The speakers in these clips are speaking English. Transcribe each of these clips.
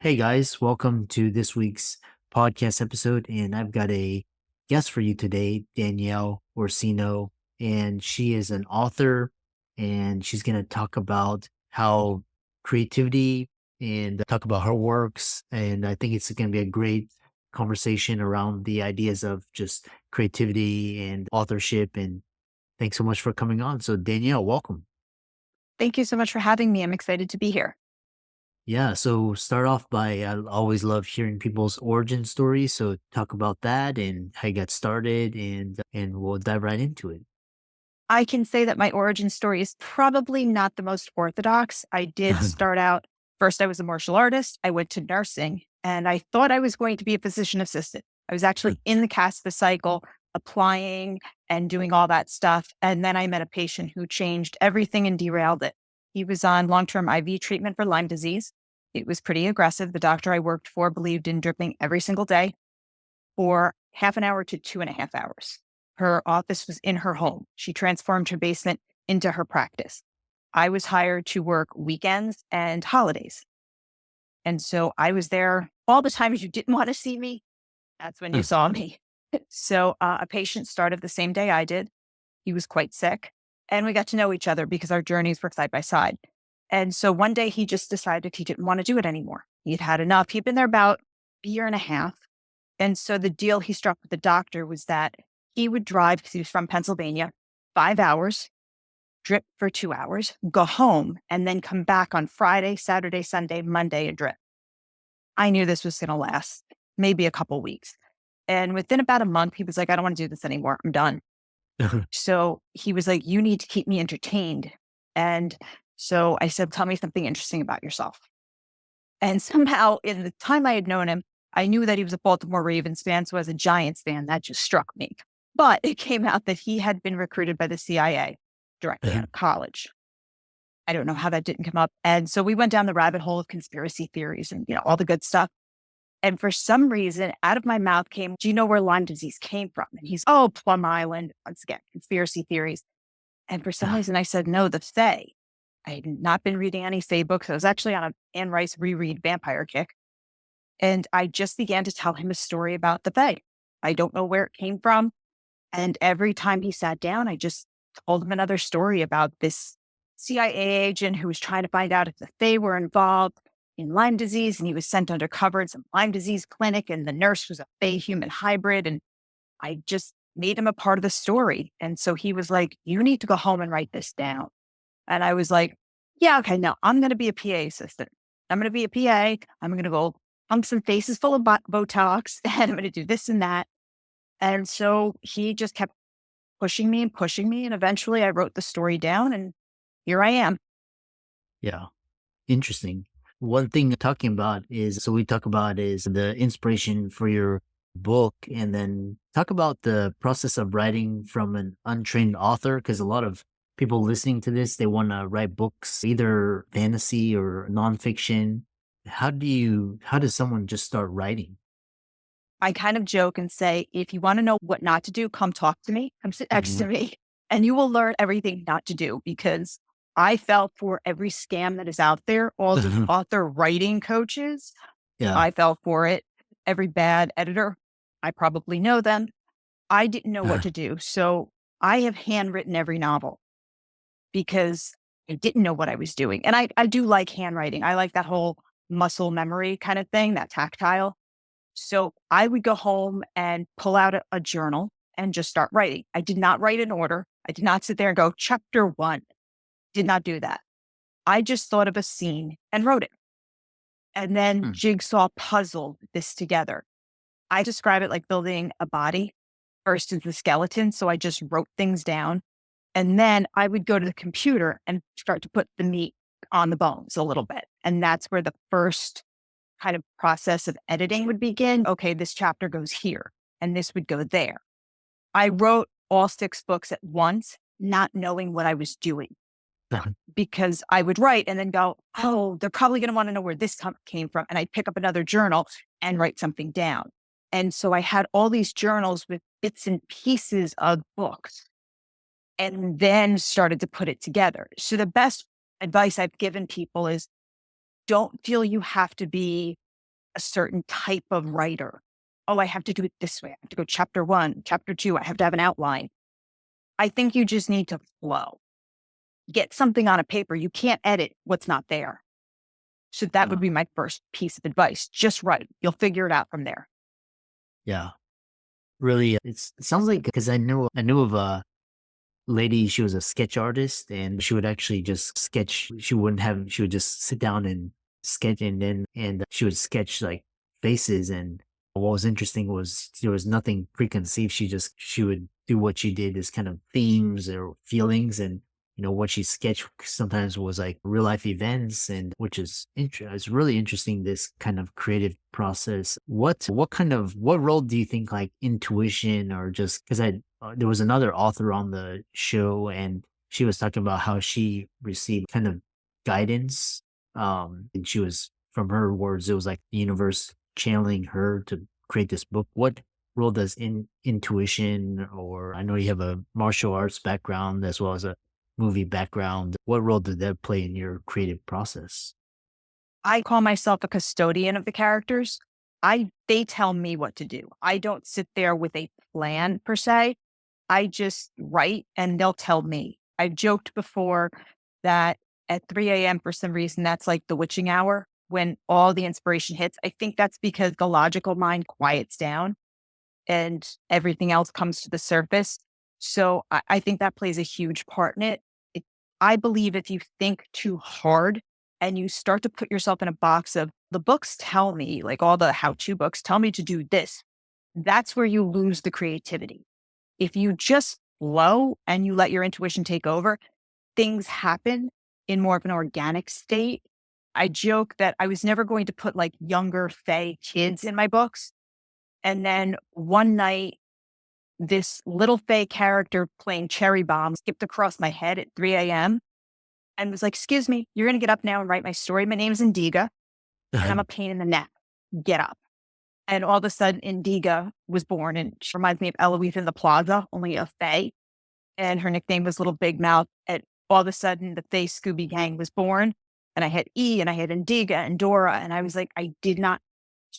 Hey guys, welcome to this week's podcast episode. And I've got a guest for you today, Danielle Orsino. And she is an author and she's going to talk about how creativity and talk about her works. And I think it's going to be a great conversation around the ideas of just creativity and authorship. And thanks so much for coming on. So, Danielle, welcome. Thank you so much for having me. I'm excited to be here. Yeah, so start off by I always love hearing people's origin stories. So talk about that and how you got started and we'll dive right into it. I can say that my origin story is probably not the most orthodox. I did start out first, I was a martial artist. I went to nursing and I thought I was going to be a physician assistant. I was actually in the CASPA cycle, applying and doing all that stuff. And then I met a patient who changed everything and derailed it. He was on long term IV treatment for Lyme disease. It was pretty aggressive. The doctor I worked for believed in dripping every single day for half an hour to 2.5 hours. Her office was in her home. She transformed her basement into her practice. I was hired to work weekends and holidays. And so I was there all the times you didn't want to see me. That's when you saw me. So a patient started the same day I did. He was quite sick. And we got to know each other because our journeys were side by side. And so one day he just decided he didn't want to do it anymore. He'd had enough. He'd been there about a year and a half. And so the deal he struck with the doctor was that he would drive, because he was from Pennsylvania, 5 hours, drip for 2 hours, go home, and then come back on Friday, Saturday, Sunday, Monday and drip. I knew this was going to last maybe a couple weeks. And within about a month, he was like, I don't want to do this anymore. I'm done. So he was like, you need to keep me entertained. And so I said, tell me something interesting about yourself. And somehow in the time I had known him, I knew that he was a Baltimore Ravens fan. So as a Giants fan, that just struck me. But it came out that he had been recruited by the CIA directly out of college. I don't know how that didn't come up. And so we went down the rabbit hole of conspiracy theories and, all the good stuff. And for some reason, out of my mouth came, do you know where Lyme disease came from? And he's, oh, Plum Island. Once again, conspiracy theories. And for some reason, I said, no, the Fae. I had not been reading any Fae books. I was actually on a Anne Rice reread vampire kick. And I just began to tell him a story about the Fae. I don't know where it came from. And every time he sat down, I just told him another story about this CIA agent who was trying to find out if the Fae were involved in Lyme disease. And he was sent undercover in some Lyme disease clinic. And the nurse was a Fae human hybrid. And I just made him a part of the story. And so he was like, you need to go home and write this down. And I was like, yeah, okay, no, I'm going to be a PA assistant. I'm going to be a PA. I'm going to go pump some faces full of Botox and I'm going to do this and that. And so he just kept pushing me and pushing me. And eventually I wrote the story down and here I am. Yeah, interesting. One thing talking about is so we talk about is the inspiration for your book and then talk about the process of writing from an untrained author because a lot of people listening to this they want to write books either fantasy or nonfiction. How does someone just start writing? I kind of joke and say, if you want to know what not to do, come talk to me, come sit next to Mhm. me, and you will learn everything not to do because I fell for every scam that is out there, all the author writing coaches. Yeah. I fell for it. Every bad editor, I probably know them. I didn't know what to do. So I have handwritten every novel because I didn't know what I was doing. And I do like handwriting. I like that whole muscle memory kind of thing, that tactile. So I would go home and pull out a journal and just start writing. I did not write in order. I did not sit there and go, chapter one. Did not do that. I just thought of a scene and wrote it and then Mm. jigsaw puzzled this together. I describe it like building a body. First is the skeleton. So I just wrote things down. And then I would go to the computer and start to put the meat on the bones a little bit. And that's where the first kind of process of editing would begin. Okay, this chapter goes here and this would go there. I wrote all 6 books at once, not knowing what I was doing because I would write and then go, oh, they're probably going to want to know where this came from. And I'd pick up another journal and write something down. And so I had all these journals with bits and pieces of books and then started to put it together. So the best advice I've given people is don't feel you have to be a certain type of writer. Oh, I have to do it this way. I have to go chapter one, chapter two. I have to have an outline. I think you just need to flow. Get something on a paper. You can't edit what's not there. So that would Uh, be my first piece of advice. Just write. You'll figure it out from there. yeah, really, it sounds like because I knew of a lady, she was a sketch artist and she would actually just sketch. She would just sit down and sketch and she would sketch like faces. And what was interesting was there was nothing preconceived. She would do what she did as kind of themes or feelings. And what she sketched sometimes was like real life events, and which is it's really interesting, this kind of creative process. What role do you think like intuition, or just because I there was another author on the show, and she was talking about how she received kind of guidance. And she was, from her words, it was like the universe channeling her to create this book. What role does intuition, or I know you have a martial arts background as well as a movie background. What role did that play in your creative process? I call myself a custodian of the characters. They tell me what to do. I don't sit there with a plan per se. I just write and they'll tell me. I've joked before that at 3 a.m. for some reason, that's like the witching hour when all the inspiration hits. I think that's because the logical mind quiets down and everything else comes to the surface. So I think that plays a huge part in it. I believe if you think too hard and you start to put yourself in a box of the books tell me, like all the how to books tell me to do this, that's where you lose the creativity. If you just flow and you let your intuition take over, things happen in more of an organic state. I joke that I was never going to put like younger Fae kids in my books. And then one night, this little Fae character playing Cherry Bomb skipped across my head at 3 a.m. and was like, "Excuse me, you're going to get up now and write my story. My name's Indiga, and I'm a pain in the neck. Get up." And all of a sudden, Indiga was born, and she reminds me of Eloise in the Plaza, only a Fae. And her nickname was Little Big Mouth. And all of a sudden, the Fae Scooby Gang was born. And I had E, and I had Indiga and Dora. And I was like, I did not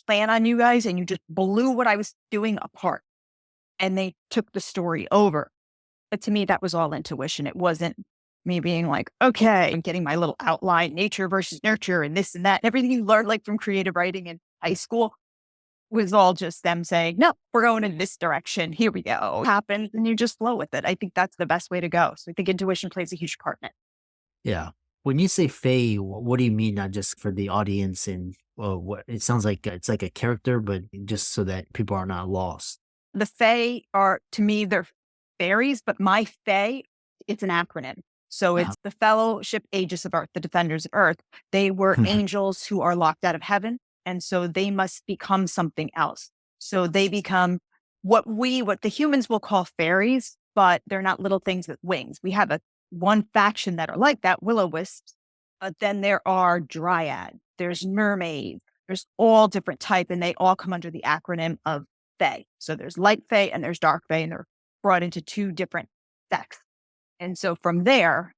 plan on you guys, and you just blew what I was doing apart. And they took the story over. But to me, that was all intuition. It wasn't me being like, okay, and getting my little outline, nature versus nurture, and this and that. Everything you learned like from creative writing in high school was all just them saying, no, we're going in this direction. Here we go. Happens and you just flow with it. I think that's the best way to go. So I think intuition plays a huge part in it. Yeah. When you say Fae, what do you mean? Not just for the audience, and what it sounds like, it's like a character, but just so that people are not lost. The Fae are, to me, they're fairies, but my Fae, it's an acronym. So Uh-huh. it's the Fellowship Aegis of Earth, the Defenders of Earth. They were angels who are locked out of heaven. And so they must become something else. So they become what the humans will call fairies, but they're not little things with wings. We have a one faction that are like that, will-o-wisps, but then there are dryad, there's mermaids, there's all different type, and they all come under the acronym of Fae. So there's light Fae and there's dark Fae, and they're brought into two different sects. And so from there,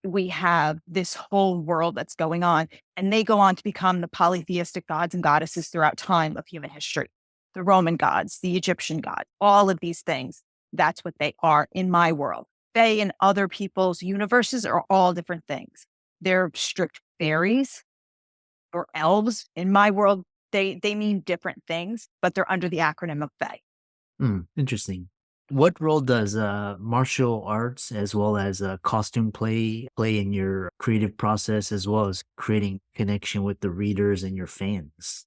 we have this whole world that's going on, and they go on to become the polytheistic gods and goddesses throughout time of human history. The Roman gods, the Egyptian gods, all of these things. That's what they are in my world. They and other people's universes are all different things. They're strict fairies or elves. In my world, they mean different things, but they're under the acronym of Fae. Interesting. What role does martial arts as well as costume play in your creative process, as well as creating connection with the readers and your fans?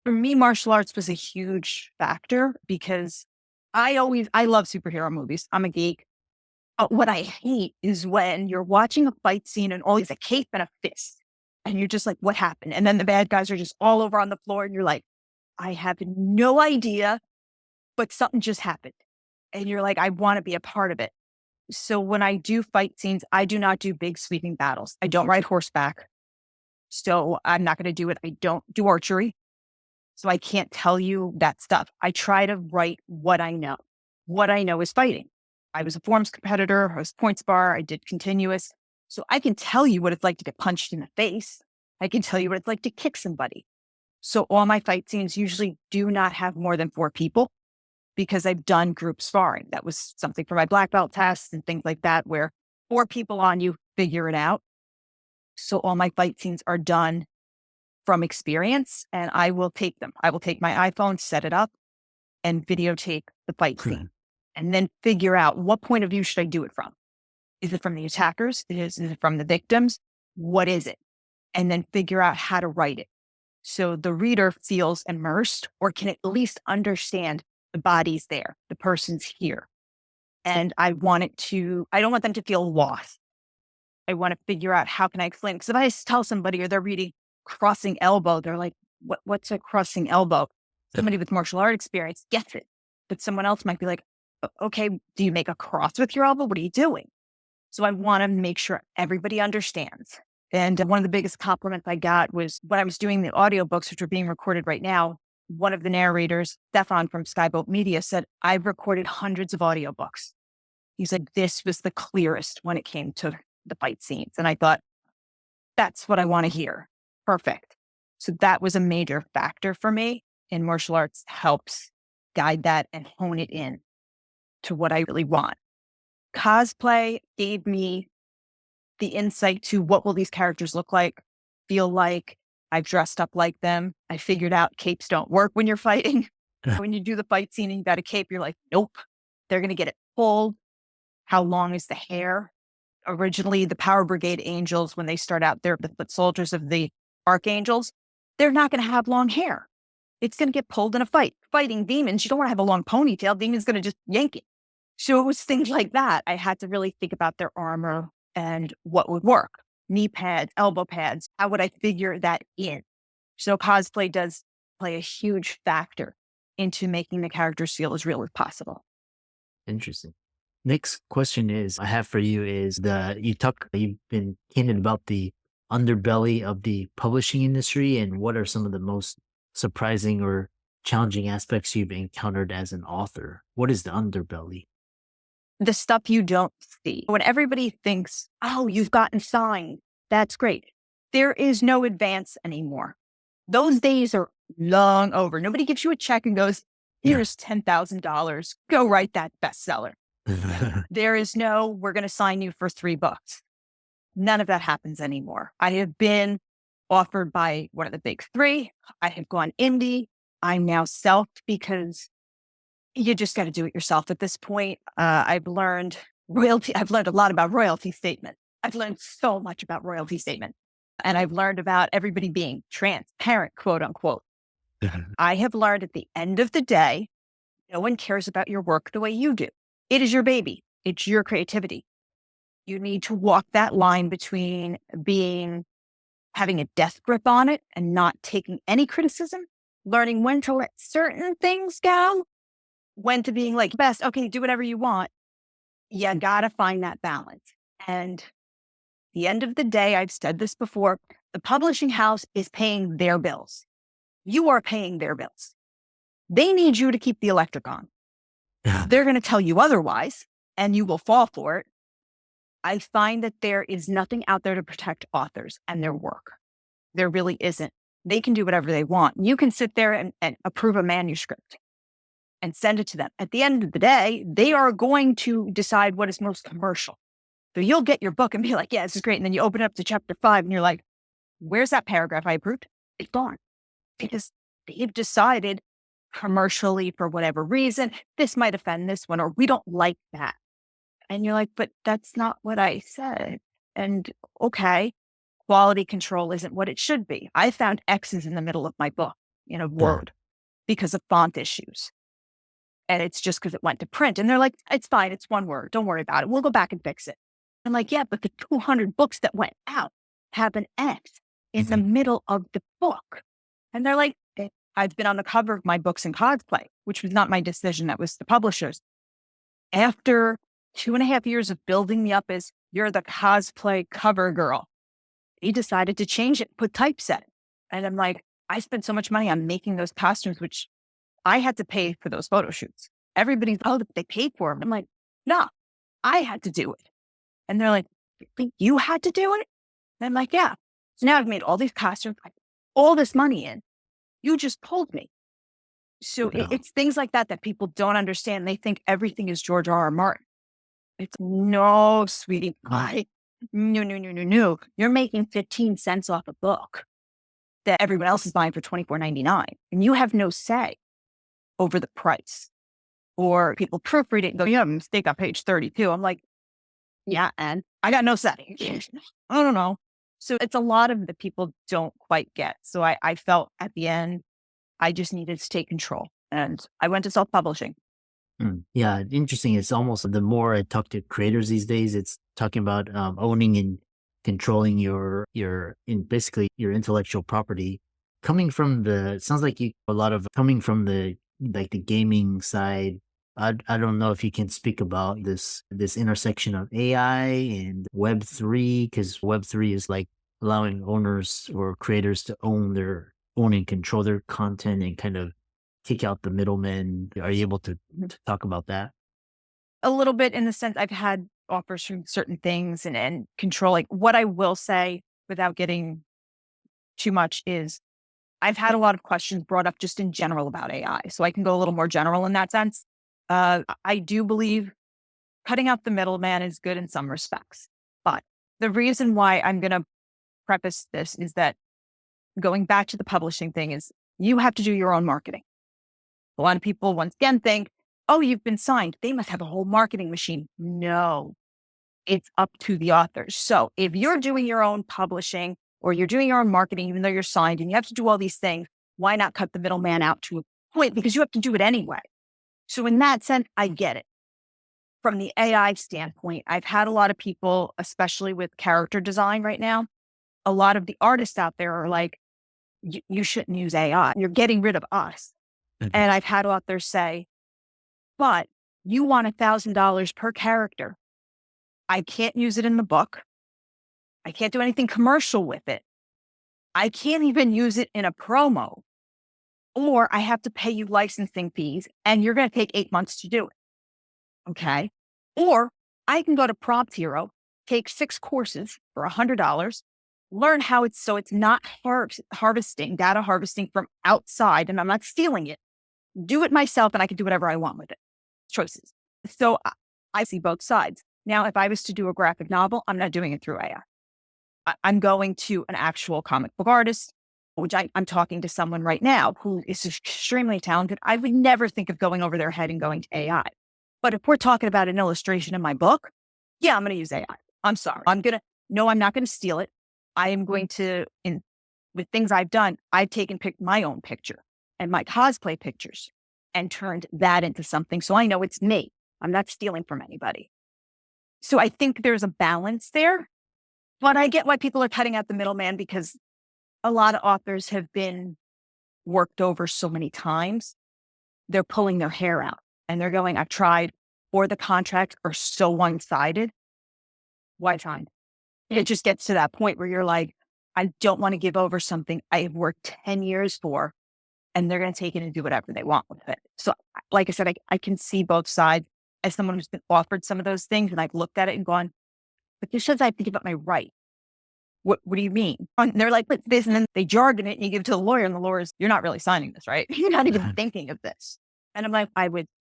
For me, martial arts was a huge factor because I love superhero movies. I'm a geek. What I hate is when you're watching a fight scene and all is a cape and a fist. And you're just like, what happened? And then the bad guys are just all over on the floor. And you're like, I have no idea, but something just happened. And you're like, I want to be a part of it. So when I do fight scenes, I do not do big sweeping battles. I don't ride horseback. So I'm not going to do it. I don't do archery. So I can't tell you that stuff. I try to write what I know. What I know is fighting. I was a forms competitor, I was points bar, I did continuous. So I can tell you what it's like to get punched in the face. I can tell you what it's like to kick somebody. So all my fight scenes usually do not have more than 4 people because I've done group sparring. That was something for my black belt tests and things like that, where 4 people on you, figure it out. So all my fight scenes are done from experience, and I will take them. I will take my iPhone, set it up, and videotape the fight scene, and then figure out what point of view should I do it from. Is it from the attackers? Is it from the victims? What is it? And then figure out how to write it. So the reader feels immersed or can at least understand the body's there, the person's here. And I don't want them to feel lost. I want to figure out how can I explain it. Because if I tell somebody or they're reading crossing elbow, they're like, what's a crossing elbow? Somebody with martial art experience gets it. But someone else might be like, okay, do you make a cross with your elbow? What are you doing? So I want to make sure everybody understands. And one of the biggest compliments I got was when I was doing the audiobooks, which are being recorded right now. One of the narrators, Stefan from Skyboat Media, said, I've recorded hundreds of audiobooks. He's like, this was the clearest when it came to the fight scenes. And I thought, that's what I want to hear. Perfect. So that was a major factor for me. And martial arts helps guide that and hone it in to what I really want. Cosplay gave me the insight to what will these characters look like, feel like. I've dressed up like them. I figured out capes don't work when you're fighting. When you do the fight scene and you got a cape, you're like, nope, they're going to get it pulled. How long is the hair? Originally, the Power Brigade Angels, when they start out, they're the foot soldiers of the Archangels. They're not going to have long hair. It's going to get pulled in a fight. Fighting demons, you don't want to have a long ponytail. Demon's going to just yank it. So it was things like that. I had to really think about their armor and what would work. Knee pads, elbow pads. How would I figure that in? So cosplay does play a huge factor into making the characters feel as real as possible. Interesting. Next question is I have for you is you've been candid about the underbelly of the publishing industry, and what are some of the most surprising or challenging aspects you've encountered as an author? What is the underbelly? The stuff you don't see. When everybody thinks, oh, you've gotten signed, that's great. There is no advance anymore. Those days are long over. Nobody gives you a check and goes, here's $10,000. Go write that bestseller. There is no, we're going to sign you for 3 books. None of that happens anymore. I have been offered by one of the big 3. I have gone indie. I'm now self because you just got to do it yourself at this point. I've learned royalty. I've learned a lot about royalty statement. I've learned so much about royalty statement. And I've learned about everybody being transparent, quote unquote. I have learned at the end of the day, no one cares about your work the way you do. It is your baby. It's your creativity. You need to walk that line between having a death grip on it and not taking any criticism, learning when to let certain things go, when to being like, best, okay, do whatever you want. You gotta find that balance. And the end of the day, I've said this before, the publishing house is paying their bills. You are paying their bills. They need you to keep the electric on. They're going to tell you otherwise, and you will fall for it. I find that there is nothing out there to protect authors and their work. There really isn't. They can do whatever they want. You can sit there and approve a manuscript and send it to them. At the end of the day, they are going to decide what is most commercial. So you'll get your book and be like, yeah, this is great. And then you open it up to chapter 5 and you're like, where's that paragraph I approved? It's gone. Because they've decided commercially for whatever reason, this might offend this one, or we don't like that. And you're like, but that's not what I said. And okay, quality control isn't what it should be. I found X's in the middle of my book in a Word because of font issues. And it's just because it went to print. And they're like, it's fine. It's 1 word. Don't worry about it. We'll go back and fix it. I'm like, yeah, but the 200 books that went out have an X in the middle of the book. And they're like, I've been on the cover of my books in Cosplay, which was not my decision. That was the publisher's. After 2.5 years of building me up as you're the cosplay cover girl, he decided to change it, put typeset. And I'm like, I spent so much money on making those costumes, which I had to pay for those photo shoots. Everybody's, oh, they paid for them. I'm like, no, I had to do it. And they're like, you had to do it? And I'm like, yeah. So now I've made all these costumes, I put all this money in. You just told me. So Yeah. it's things like that that people don't understand. They think everything is George R. R. Martin. It's no, sweetie pie. No, no, no, no, no. You're making 15 cents off a book that everyone else is buying for 24.99, and you have no say over the price. Or people proofread it and go, "You have a mistake on page 32." I'm like, "Yeah, and I got no say." I don't know. So it's a lot of the people don't quite get. So I felt at the end, I just needed to take control. And I went to self-publishing. Mm. Yeah, interesting. It's almost the more I talk to creators these days, it's talking about owning and controlling your in basically your intellectual property. Coming from the it sounds like you a lot of coming from the like the gaming side. I don't know if you can speak about this intersection of AI and Web3 because Web3 is like allowing owners or creators to own and control their content and kind of kick out the middlemen. Are you able to talk about that? A little bit in the sense I've had offers from certain things and controlling. What I will say without getting too much is I've had a lot of questions brought up just in general about AI. So I can go a little more general in that sense. I do believe cutting out the middleman is good in some respects. But the reason why I'm going to preface this is that going back to the publishing thing is you have to do your own marketing. A lot of people once again think, oh, you've been signed. They must have a whole marketing machine. No, it's up to the authors. So if you're doing your own publishing or you're doing your own marketing, even though you're signed and you have to do all these things, why not cut the middleman out to a point? Because you have to do it anyway. So in that sense, I get it. From the AI standpoint, I've had a lot of people, especially with character design right now, a lot of the artists out there are like, you shouldn't use AI. You're getting rid of us. Mhm. And I've had authors say, but you want $1,000 per character. I can't use it in the book. I can't do anything commercial with it. I can't even use it in a promo, or I have to pay you licensing fees and you're going to take 8 months to do it. Okay. Or I can go to Prompt Hero, take 6 courses for $100, learn how it's not harvesting, data harvesting from outside, and I'm not stealing it, do it myself, and I can do whatever I want with it. Choices. So I see both sides. Now, if I was to do a graphic novel, I'm not doing it through AI. I'm going to an actual comic book artist, which I'm talking to someone right now who is extremely talented. I would never think of going over their head and going to AI. But if we're talking about an illustration in my book, yeah, I'm going to use AI. I'm sorry. No, I'm not going to steal it. I am going to, with things I've done, I've picked my own picture and my cosplay pictures and turned that into something. So I know it's me. I'm not stealing from anybody. So I think there's a balance there, but I get why people are cutting out the middleman because a lot of authors have been worked over so many times. They're pulling their hair out and they're going, I've tried, or the contracts are so one sided. Why sign? It just gets to that point where you're like, I don't want to give over something I have worked 10 years for, and they're going to take it and do whatever they want with it. So, like I said, I can see both sides as someone who's been offered some of those things. And I've looked at it and gone, but this says I have to give up my right. What do you mean? And they're like, but this, and then they jargon it and you give it to the lawyer, and the lawyer's, you're not really signing this, right? You're not even thinking of this. And I'm like,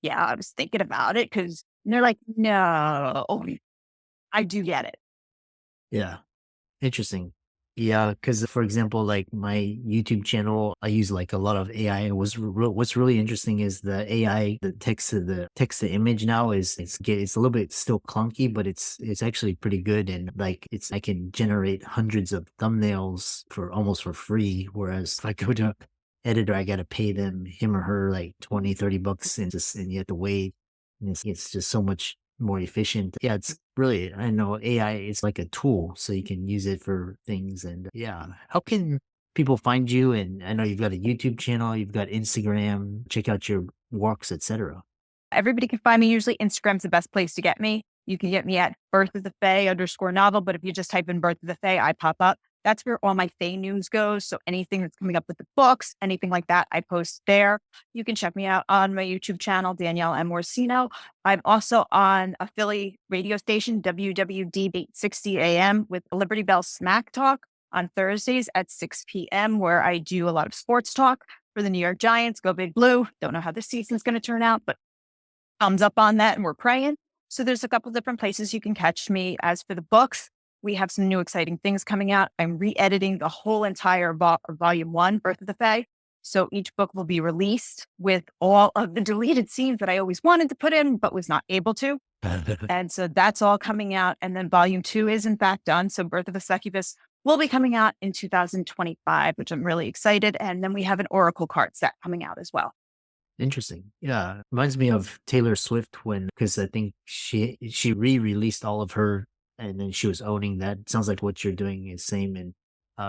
yeah, I was thinking about it because they're like, no, I do get it. Yeah. Interesting. Yeah, because for example, like my YouTube channel, I use like a lot of AI. And what's really interesting is the AI, the text to image now it's a little bit still clunky, but it's actually pretty good. And like I can generate hundreds of thumbnails for almost for free. Whereas if I go to editor, I got to pay him or her like 20, 30 bucks, and you have to wait. And it's just so much more efficient. Yeah, it's really, I know AI is like a tool, so you can use it for things. And yeah, how can people find you? And I know you've got a YouTube channel, you've got Instagram, check out your works, etc. Everybody can find me. Usually Instagram's the best place to get me. You can get me at Birth of the Fae _novel. But if you just type in Birth of the Fae, I pop up. That's where all my Fae news goes. So anything that's coming up with the books, anything like that, I post there. You can check me out on my YouTube channel, Danielle Orsino. I'm also on a Philly radio station, WWD 860 AM with Liberty Bell Smack Talk on Thursdays at 6 p.m., where I do a lot of sports talk for the New York Giants. Go Big Blue. Don't know how this season's going to turn out, but thumbs up on that and we're praying. So there's a couple different places you can catch me. As for the books, we have some new exciting things coming out. I'm re-editing the whole entire volume one, Birth of the Fae. So each book will be released with all of the deleted scenes that I always wanted to put in, but was not able to. And so that's all coming out. And then volume two is in fact done. So Birth of a Succubus will be coming out in 2025, which I'm really excited. And then we have an Oracle card set coming out as well. Interesting. Yeah. Reminds me of Taylor Swift when, because I think she re-released all of her and then she was owning that. Sounds like what you're doing is same, and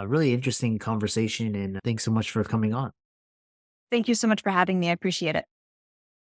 really interesting conversation, and thanks so much for coming on. Thank you so much for having me. I appreciate it.